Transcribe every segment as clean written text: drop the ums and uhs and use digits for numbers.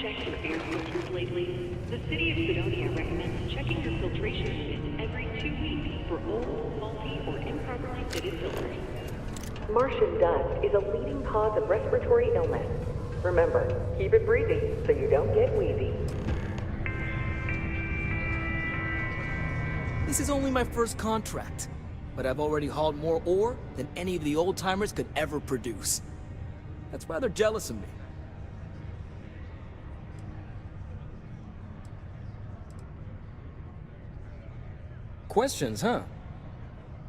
checked your air filters lately? The city of Sidonia recommends checking your filtration unit every 2 weeks for old, faulty, or improperly fitted filters. Martian dust is a leading cause of respiratory illness. Remember, keep it breezy so you don't get wheezy. This is only my first contract, but I've already hauled more ore than any of the old-timers could ever produce. That's rather jealous of me. Questions, huh?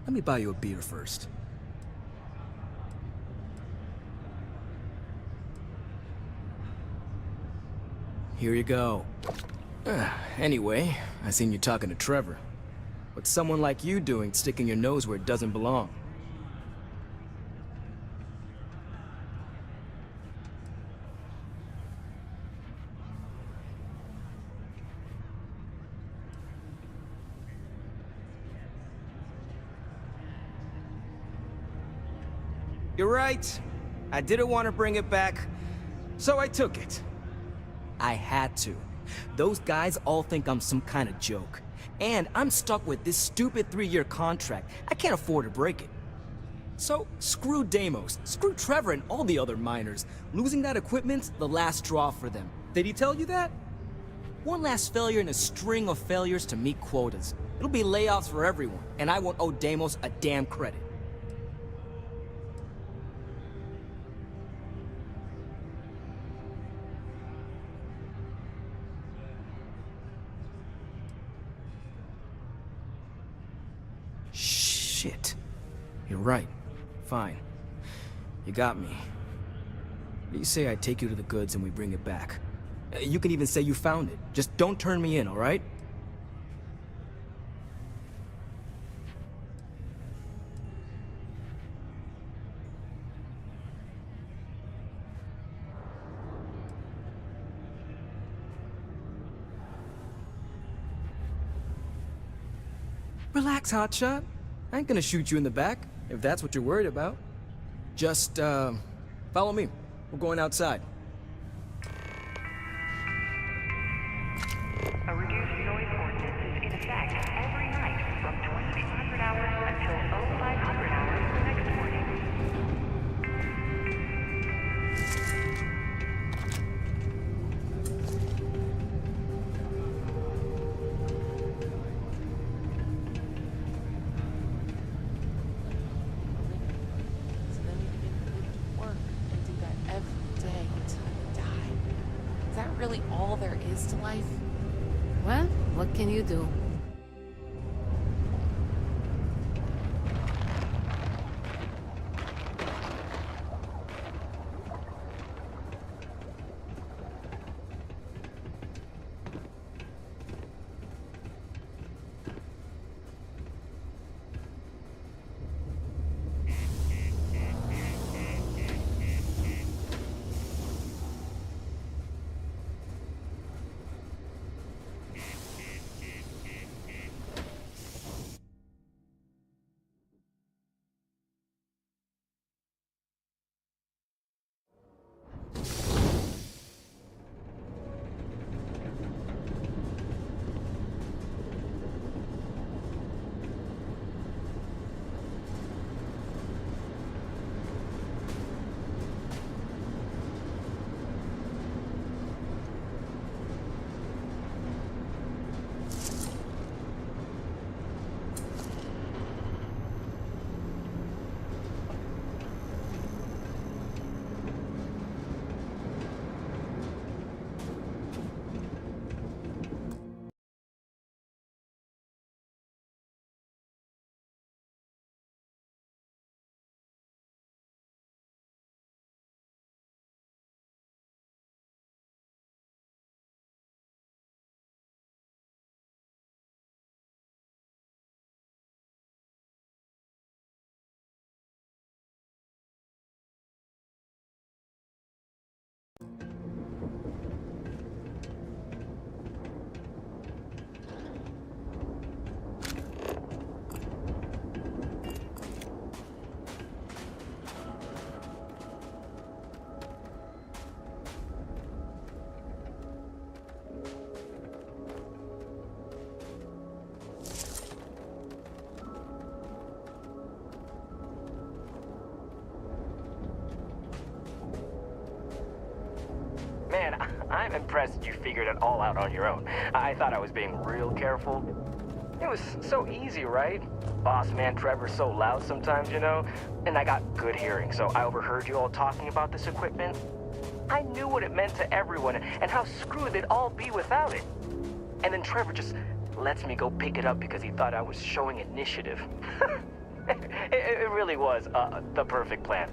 Let me buy you a beer first. Here you go. Anyway, I seen you talking to Trevor. What's someone like you doing sticking your nose where it doesn't belong? You're right. I didn't want to bring it back, so I took it. I had to. Those guys all think I'm some kind of joke. And I'm stuck with this stupid 3-year contract. I can't afford to break it. So, screw Deimos, screw Trevor and all the other miners. Losing that equipment's the last straw for them. Did he tell you that? One last failure in a string of failures to meet quotas. It'll be layoffs for everyone, and I won't owe Deimos a damn credit. Shit. You're right. Fine. You got me. You say I take you to the goods and we bring it back. You can even say you found it. Just don't turn me in, alright? Relax, hotshot. I ain't gonna shoot you in the back, if that's what you're worried about. Just, follow me. We're going outside. A reduced noise ordinance is in effect every night from 2200 hours until 0500 hours the next morning. So then we begin to work and do that every day until we die. Is that really all there is to life? Well, what can you do? impressed you figured it all out on your own. I thought I was being real careful. It was so easy, right? Boss man Trevor's so loud sometimes, you know? And I got good hearing, so I overheard you all talking about this equipment. I knew what it meant to everyone and how screwed they'd all be without it. And then Trevor just lets me go pick it up because he thought I was showing initiative. It really was the perfect plan.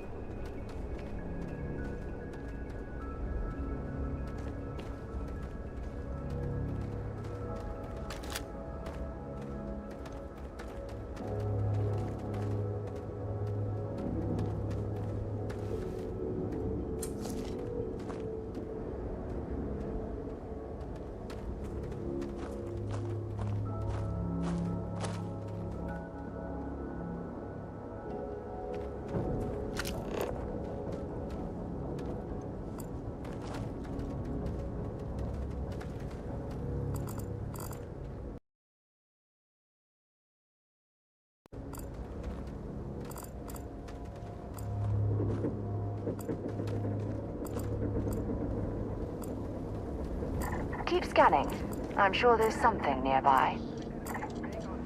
Keep scanning. I'm sure there's something nearby.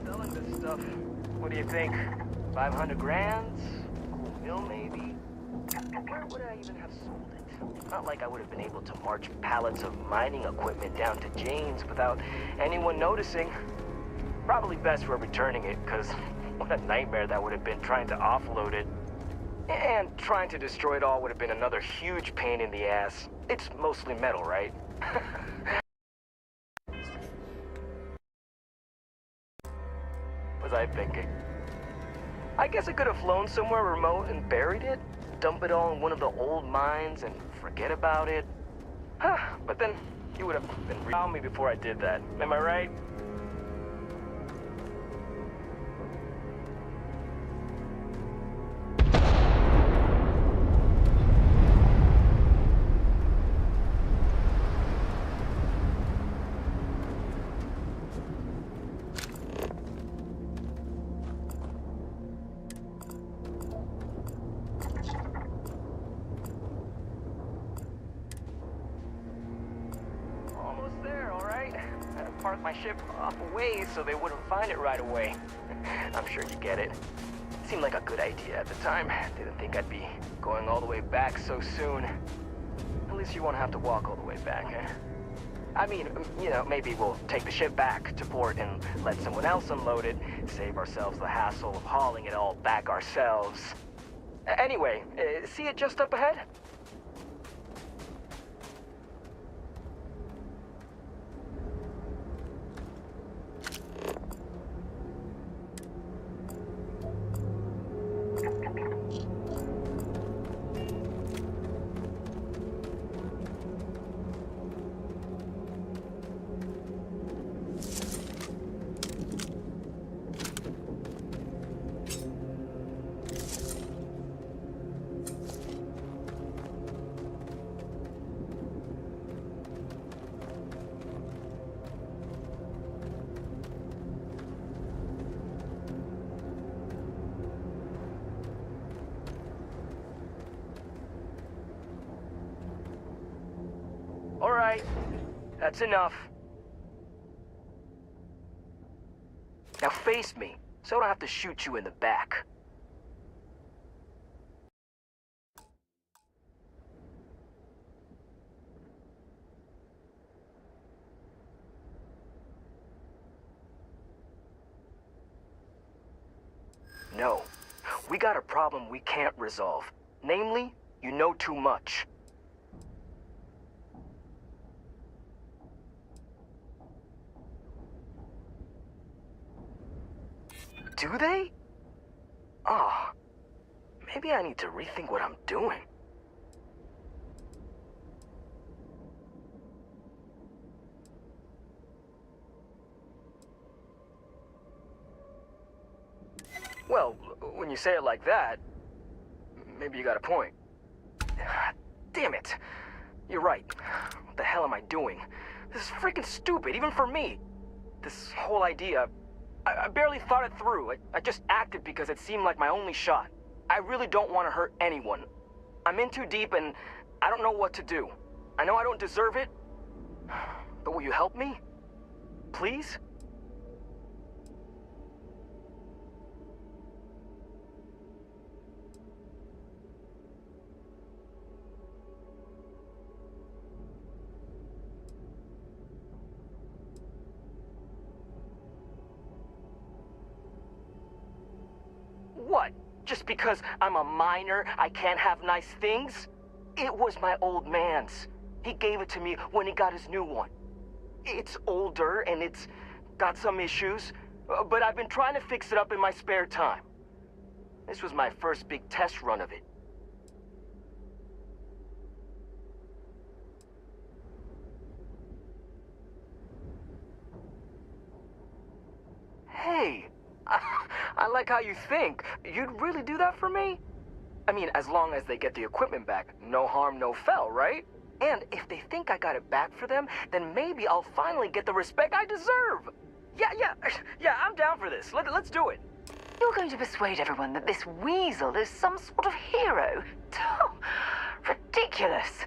Selling this stuff. What do you think? 500 grand? Cool mill, maybe? Where would I even have sold it? Not like I would have been able to march pallets of mining equipment down to Jane's without anyone noticing. Probably best for returning it, because what a nightmare that would have been trying to offload it. And trying to destroy it all would have been another huge pain in the ass. It's mostly metal, right? Was I thinking? I guess I could have flown somewhere remote and buried it, dump it all in one of the old mines and forget about it. But then you would have been around me before I did that. Am I right? Park my ship off a ways so they wouldn't find it right away. I'm sure you get it. Seemed like a good idea at the time. Didn't think I'd be going all the way back so soon. At least you won't have to walk all the way back, eh? I mean, you know, maybe we'll take the ship back to port and let someone else unload it, save ourselves the hassle of hauling it all back ourselves. Anyway, see it just up ahead? All right, that's enough. Now face me, so I don't have to shoot you in the back. No, we got a problem we can't resolve. Namely, you know too much. Do they? Oh, maybe I need to rethink what I'm doing. Well, when you say it like that, maybe you got a point. Damn it. You're right. What the hell am I doing? This is freaking stupid, even for me. This whole idea... I barely thought it through. I just acted because it seemed like my only shot. I really don't want to hurt anyone. I'm in too deep and I don't know what to do. I know I don't deserve it, you help me? Please? What? Just because I'm a minor, I can't have nice things? It was my old man's. He gave it to me when he got his new one. It's older and it's got some issues, but I've been trying to fix it up in my spare time. This was my first big test run of it. Hey, I like how you think. You'd really do that for me? I mean, as long as they get the equipment back, no harm, no foul, right? And if they think I got it back for them, then maybe I'll finally get the respect I deserve. Yeah, I'm down for this. Let's do it. You're going to persuade everyone that this weasel is some sort of hero? Oh, ridiculous.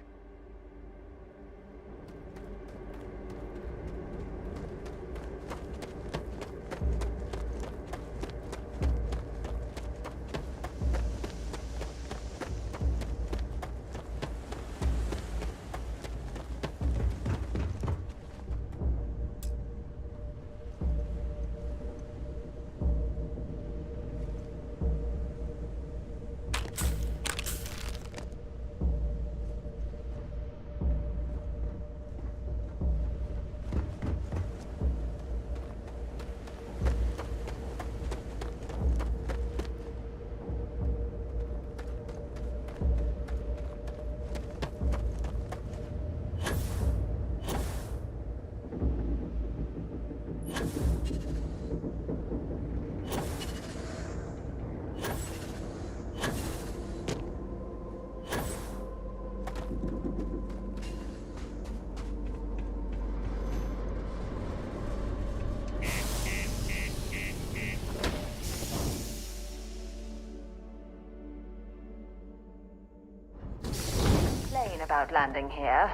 About landing here,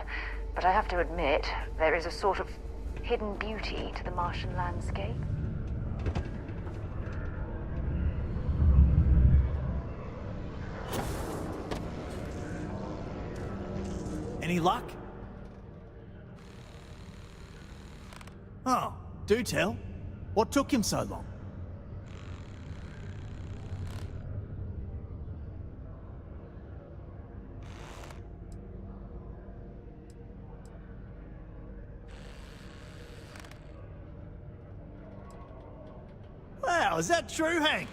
but I have to admit, there is a sort of hidden beauty to the Martian landscape. Any luck? Oh, do tell. What took him so long? Wow, is that true, Hank?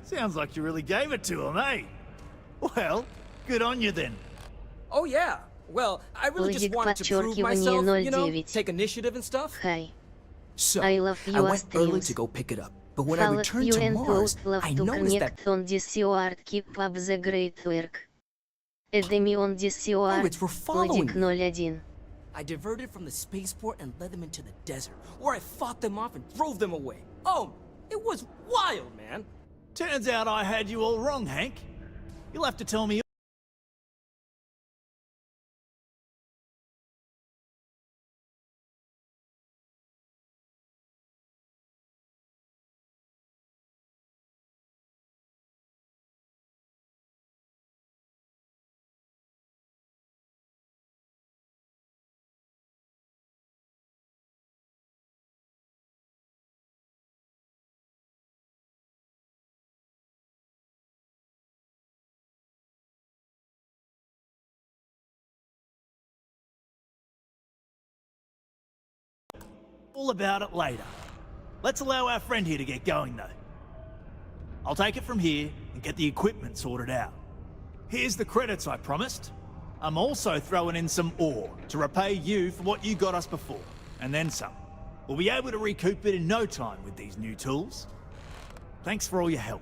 Sounds like you really gave it to him, eh? Well, good on you then. Oh yeah. Well, I really just wanted to prove myself, you know, take initiative and stuff. Hi. So, I love I your went early streams. to go pick it up. But when I Follow returned you to and Mars, love I to noticed that... connect on Discord. Keep up the great work. Add me on Discord. Pirates were following me. Lodик 01. I diverted from the spaceport and led them into the desert, where I fought them off and drove them away. Oh, it was wild, man. Turns out I had you all wrong, Hank. You'll have to tell me. All about it later. Let's allow our friend here to get going, though. I'll take it from here and get the equipment sorted out. Here's the credits I promised. I'm also throwing in some ore to repay you for what you got us before, and then some. We'll be able to recoup it in no time with these new tools. Thanks for all your help.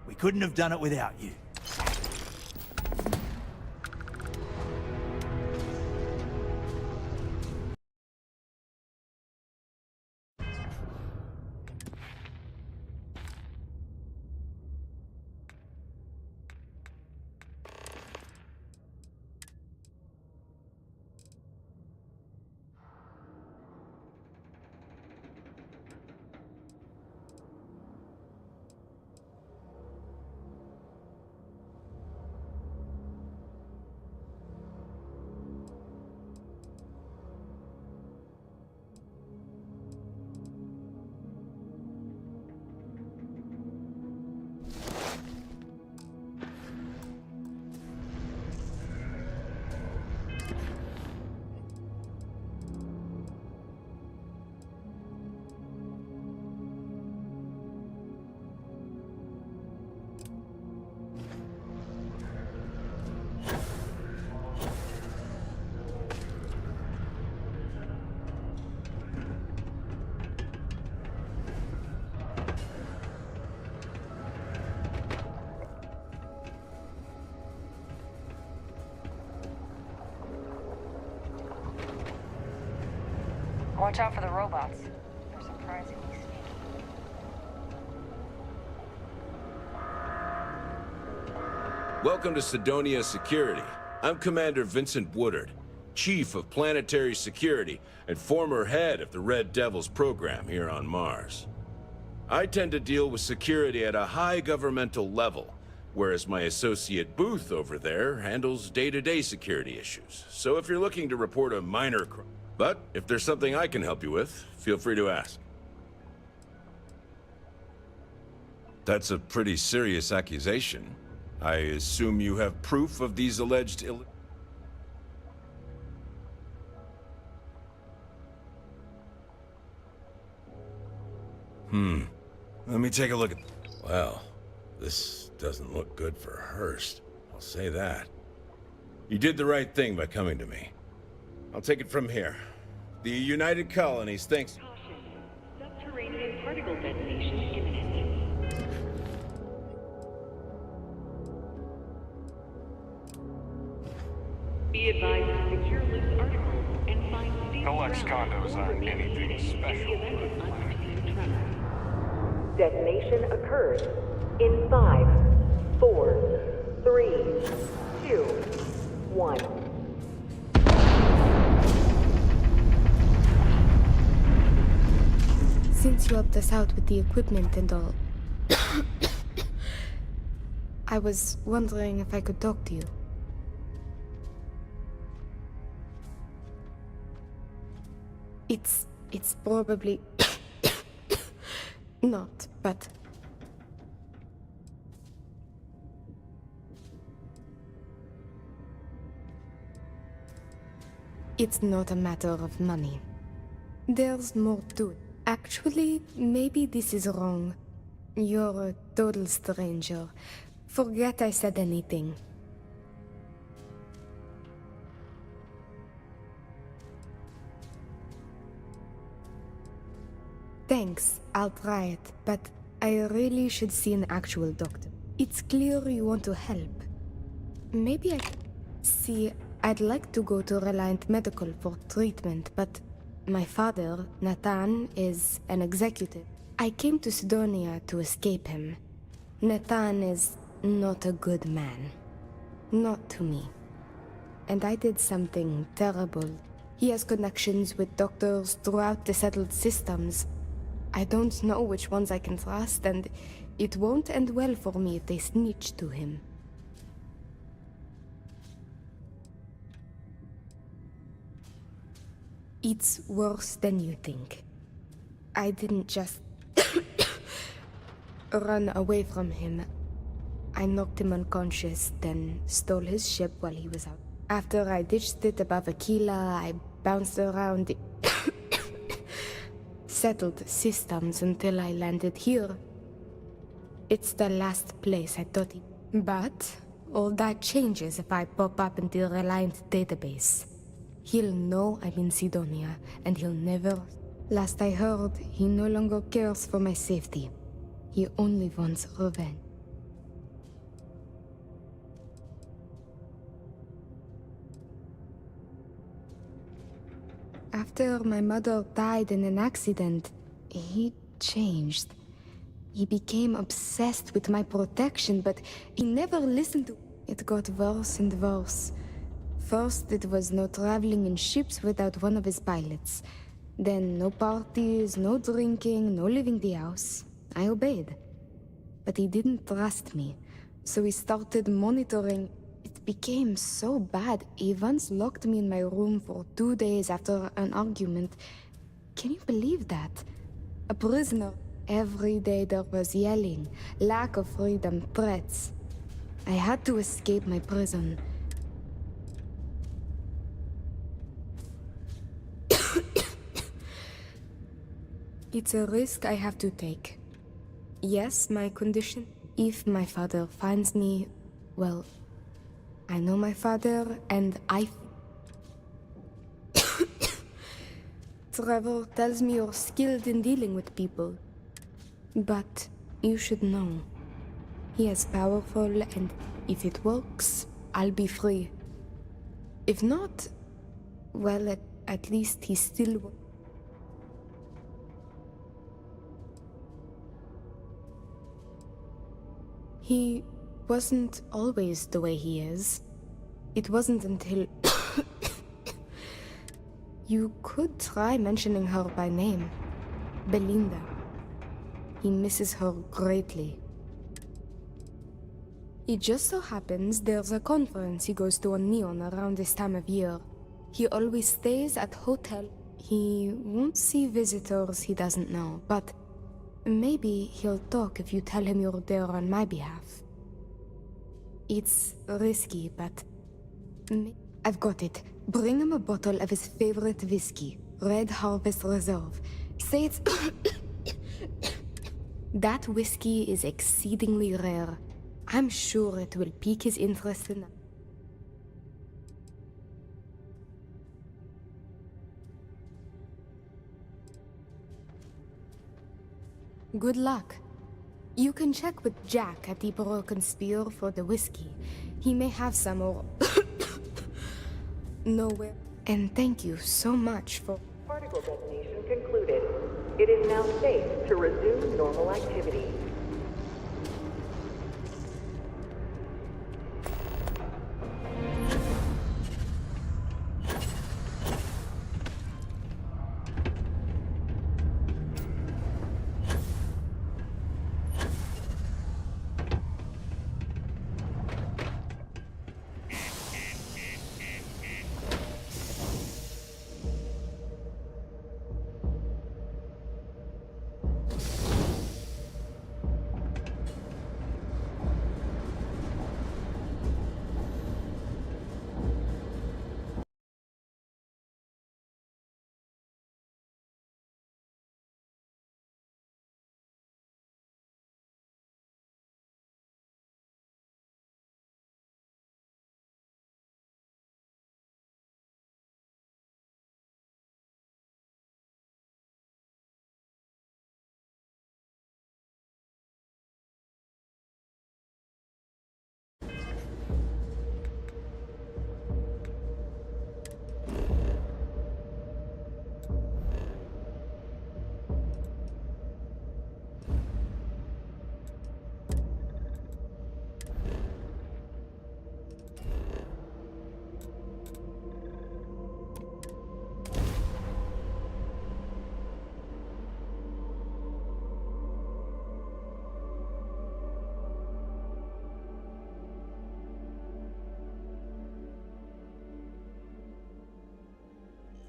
We couldn't have done it without you. Watch out for the robots. They're surprisingly sneaky. Welcome to Sidonia Security. I'm Commander Vincent Woodard, Chief of Planetary Security and former head of the Red Devils program here on Mars. I tend to deal with security at a high governmental level, whereas my associate Booth over there handles day-to-day security issues. So if you're looking to report a minor crime, but if there's something I can help you with, feel free to ask. That's a pretty serious accusation. I assume you have proof of these alleged Let me take a look at... Well, this doesn't look good for Hurst. I'll say that. You did the right thing by coming to me. I'll take it from here. The United Colonies thinks... Caution. Subterranean particle detonation imminent. Be advised to secure loose articles and find steel Collects ground condos or aren't remain anything seated special. in the event of unforeseen tremor. Detonation occurs in 5, 4, 3, 2, 1. Since you helped us out with the equipment and all, I was wondering if I could talk to you. It's probably not, but it's not a matter of money. There's more to it. Actually, maybe this is wrong. You're a total stranger. Forget I said anything. Thanks, I'll try it, but I really should see an actual doctor. It's clear you want to help. Maybe I... See, I'd like to go to Reliant Medical for treatment, but my father, Nathan, is an executive. I came to Sidonia to escape him. Nathan is not a good man. Not to me. And I did something terrible. He has connections with doctors throughout the settled systems. I don't know which ones I can trust, and it won't end well for me if they snitch to him. It's worse than you think. I didn't just run away from him. I knocked him unconscious, then stole his ship while he was out. After I ditched it above Aquila, I bounced around the settled systems until I landed here. It's the last place I thought it. But all that changes if I pop up in the Reliant database. He'll know I'm in Sidonia, and he'll never... Last I heard, he no longer cares for my safety. He only wants revenge. After my mother died in an accident, he changed. He became obsessed with my protection, but he never listened to... It got worse and worse. First, it was no traveling in ships without one of his pilots. Then no parties, no drinking, no leaving the house. I obeyed. But he didn't trust me, so he started monitoring. It became so bad, he once locked me in my room for 2 days after an argument. Can you believe that? A prisoner. Every day there was yelling, lack of freedom, threats. I had to escape my prison. It's a risk I have to take. Yes, my condition. If my father finds me, well, I know my father, and Trevor tells me you're skilled in dealing with people. But you should know. He is powerful, and if it works, I'll be free. If not, well, at least he still... He wasn't always the way he is. It wasn't until... You could try mentioning her by name. Belinda. He misses her greatly. It just so happens there's a conference he goes to on Neon around this time of year. He always stays at hotel. He won't see visitors he doesn't know, but maybe he'll talk if you tell him you're there on my behalf. It's risky, but... I've got it. Bring him a bottle of his favorite whiskey, Red Harvest Reserve. Say it's... That whiskey is exceedingly rare. I'm sure it will pique his interest in... Good luck. You can check with Jack at the Broken Spear for the whiskey. He may have some or... Nowhere. And thank you so much for... Particle detonation concluded. It is now safe to resume normal activity.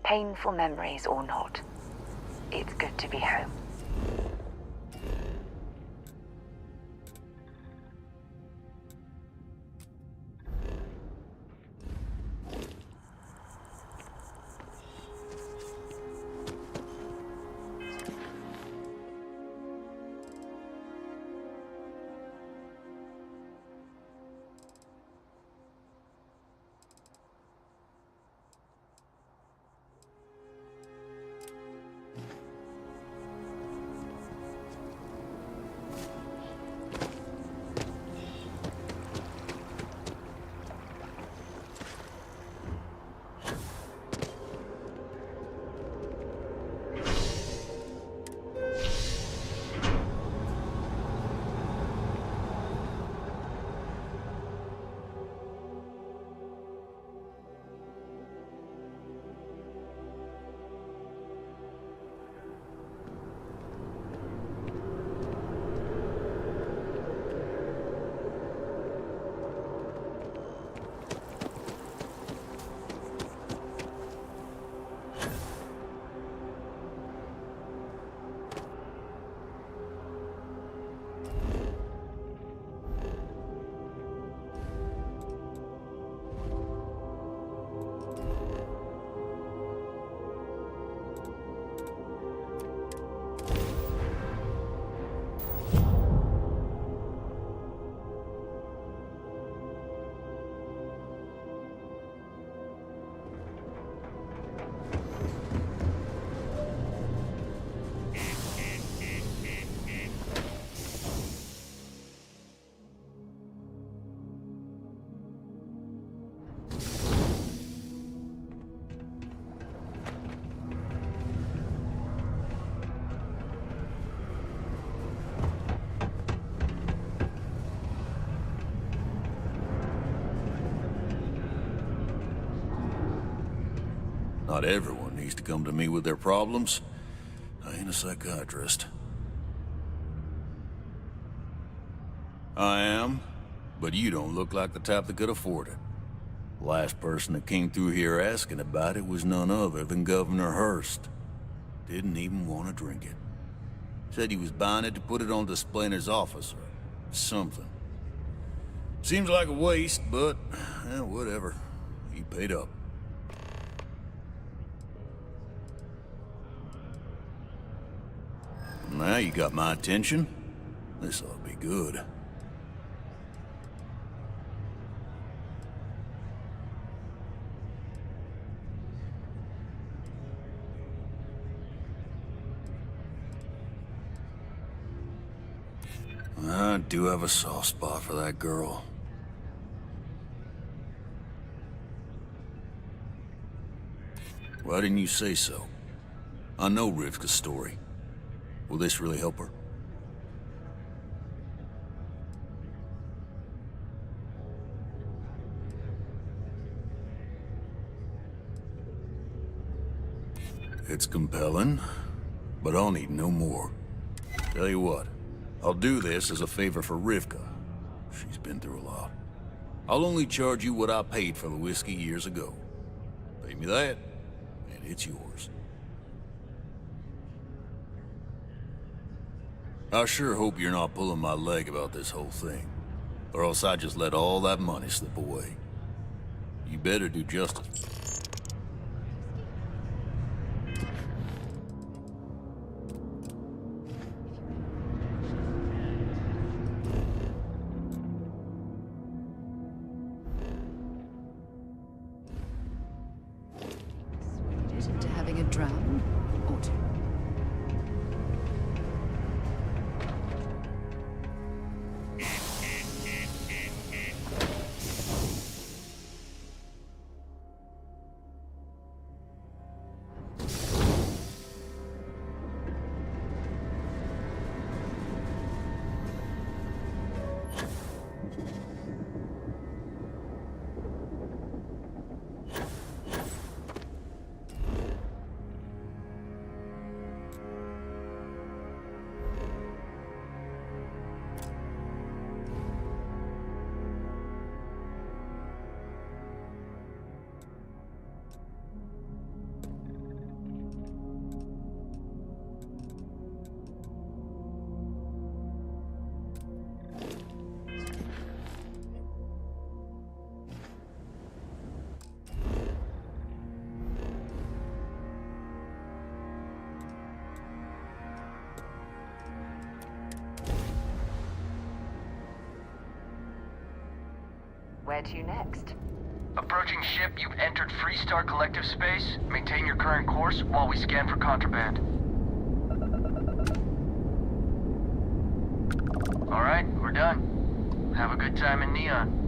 Painful memories or not, it's good to be home. Not everyone needs to come to me with their problems. I ain't a psychiatrist. I am, but you don't look like the type that could afford it. Last person that came through here asking about it was none other than Governor Hurst. Didn't even want to drink it. Said he was buying it to put it on display in his office or something. Seems like a waste, but whatever. He paid up. Now you got my attention. This ought to be good. I do have a soft spot for that girl. Why didn't you say so? I know Rivka's story. Will this really help her? It's compelling, but I'll need no more. Tell you what, I'll do this as a favor for Rivka. She's been through a lot. I'll only charge you what I paid for the whiskey years ago. Pay me that, and it's yours. I sure hope you're not pulling my leg about this whole thing, or else I just let all that money slip away. You better do justice. To having a dram or two. Where to next? Approaching ship, you've entered Freestar Collective space. Maintain your current course while we scan for contraband. Alright, we're done. Have a good time in Neon.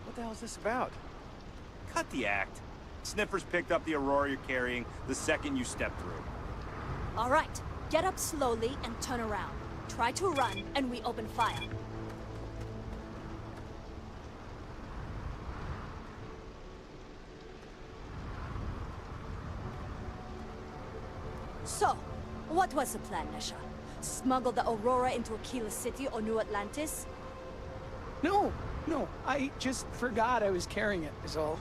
What the hell is this about? Cut the act. Sniffers picked up the Aurora you're carrying the second you step through. All right, get up slowly and turn around. Try to run, and we open fire. So, what was the plan, Nesha? Smuggle the Aurora into Aquila City or New Atlantis? No, I just forgot I was carrying it, is all.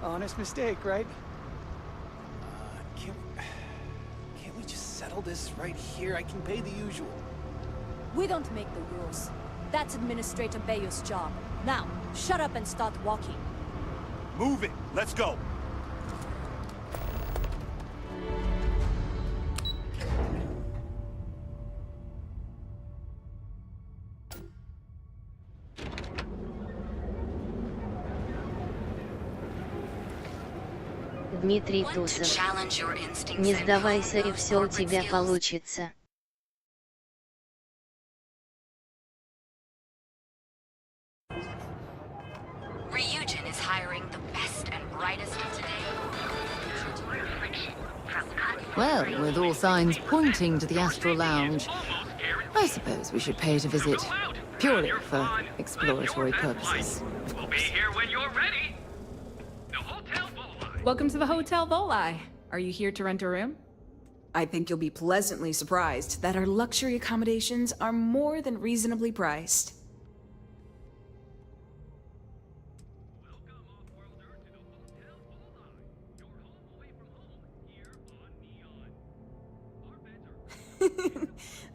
Honest mistake, right? Can't we just settle this right here? I can pay the usual. We don't make the rules. That's Administrator Bayou's job. Now, shut up and start walking. Move it! Let's go! Дмитрий Тусов. Не сдавайся, и все у тебя получится. Ryujin is hiring the best and brightest of today. Well, with all signs pointing to the Astral Lounge, I suppose we should pay it a visit. Purely for exploratory purposes. We'll be here when you're ready. Welcome to the Hotel Volai. Are you here to rent a room? I think you'll be pleasantly surprised that our luxury accommodations are more than reasonably priced.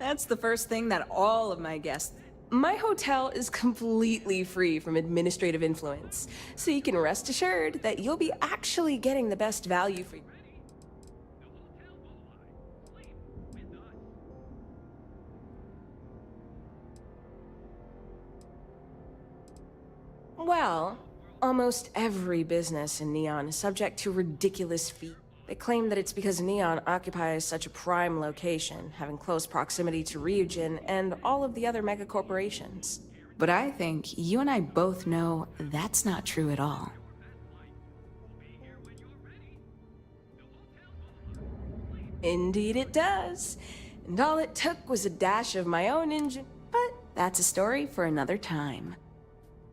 That's the first thing that all of my guests... My hotel is completely free from administrative influence, so you can rest assured that you'll be actually getting the best value for you. Well, almost every business in Neon is subject to ridiculous fees. They claim that it's because Neon occupies such a prime location, having close proximity to Ryujin and all of the other megacorporations. But I think you and I both know that's not true at all. Indeed it does. And all it took was a dash of my own engine, but that's a story for another time.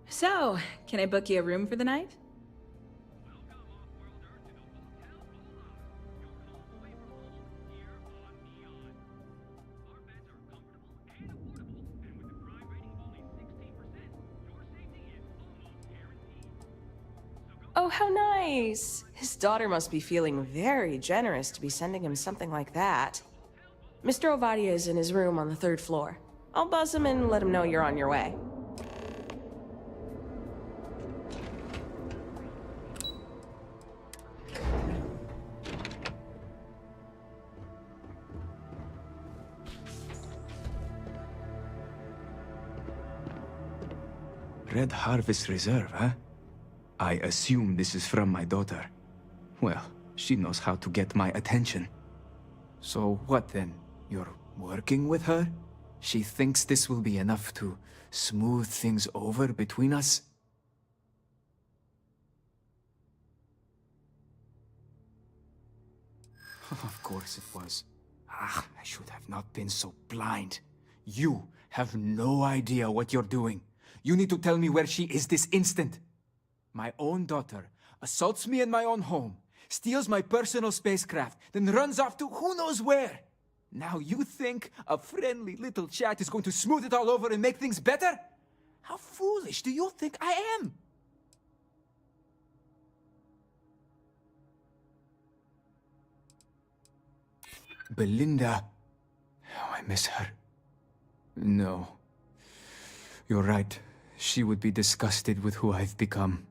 So, can I book you a room for the night? Oh, how nice! His daughter must be feeling very generous to be sending him something like that. Mr. Ovadia is in his room on the 3rd floor. I'll buzz him and let him know you're on your way. Red Harvest Reserve, huh? I assume this is from my daughter. Well, she knows how to get my attention. So what then? You're working with her? She thinks this will be enough to smooth things over between us? Of course it was. Ah, I should have not been so blind. You have no idea what you're doing. You need to tell me where she is this instant. My own daughter assaults me in my own home, steals my personal spacecraft, then runs off to who knows where. Now you think a friendly little chat is going to smooth it all over and make things better? How foolish do you think I am? Belinda. Oh, I miss her. No. You're right. She would be disgusted with who I've become.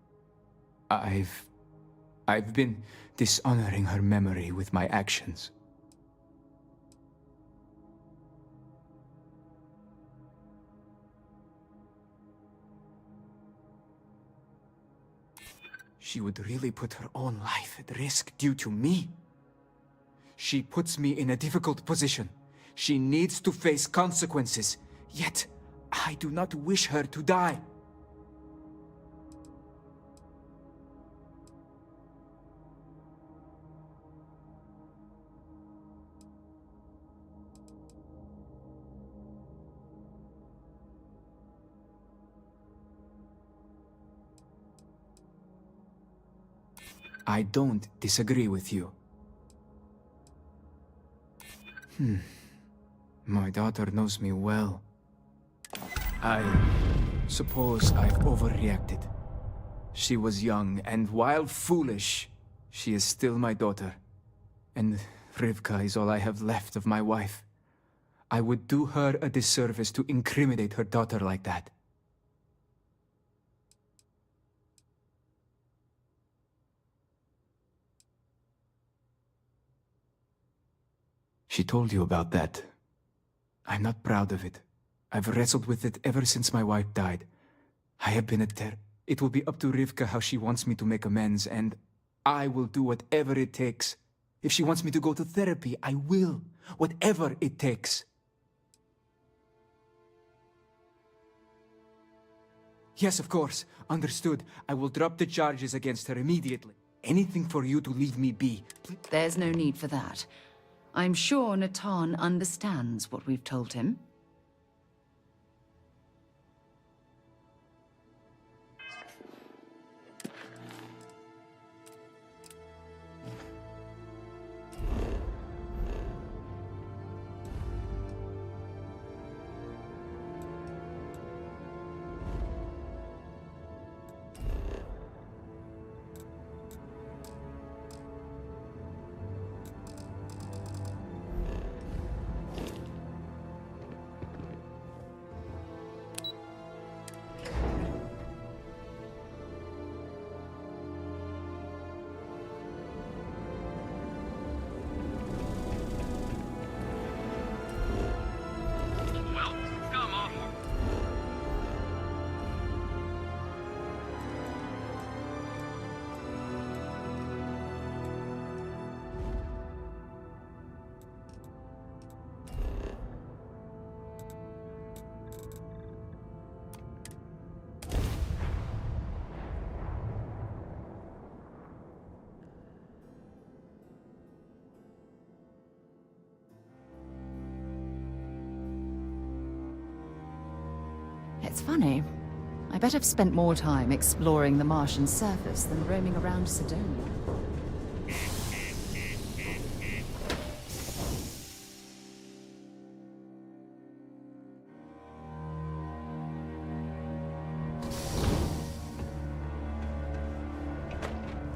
I've been dishonoring her memory with my actions. She would really put her own life at risk due to me. She puts me in a difficult position. She needs to face consequences. Yet, I do not wish her to die. I don't disagree with you. My daughter knows me well. I suppose I've overreacted. She was young, and while foolish, she is still my daughter. And Rivka is all I have left of my wife. I would do her a disservice to incriminate her daughter like that. She told you about that. I'm not proud of it. I've wrestled with it ever since my wife died. I have been a It will be up to Rivka how she wants me to make amends, and I will do whatever it takes. If she wants me to go to therapy, I will. Whatever it takes. Yes, of course. Understood. I will drop the charges against her immediately. Anything for you to leave me be. There's no need for that. I'm sure Natan understands what we've told him. It's funny. I bet I've spent more time exploring the Martian surface than roaming around Sidonia.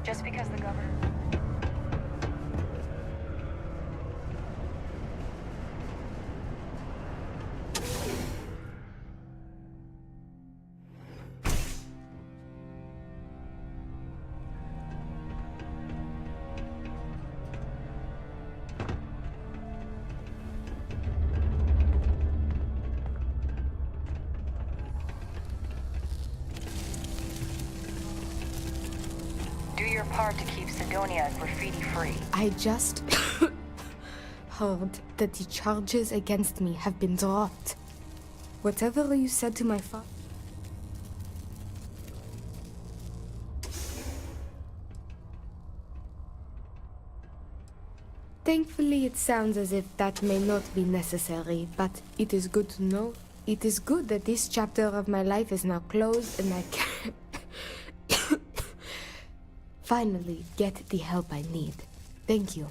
Just because the governor... your part to keep Sidonia graffiti-free. I just heard that the charges against me have been dropped. Whatever you said to my father... Thankfully, it sounds as if that may not be necessary, but it is good to know. It is good that this chapter of my life is now closed and I can finally get the help I need. Thank you.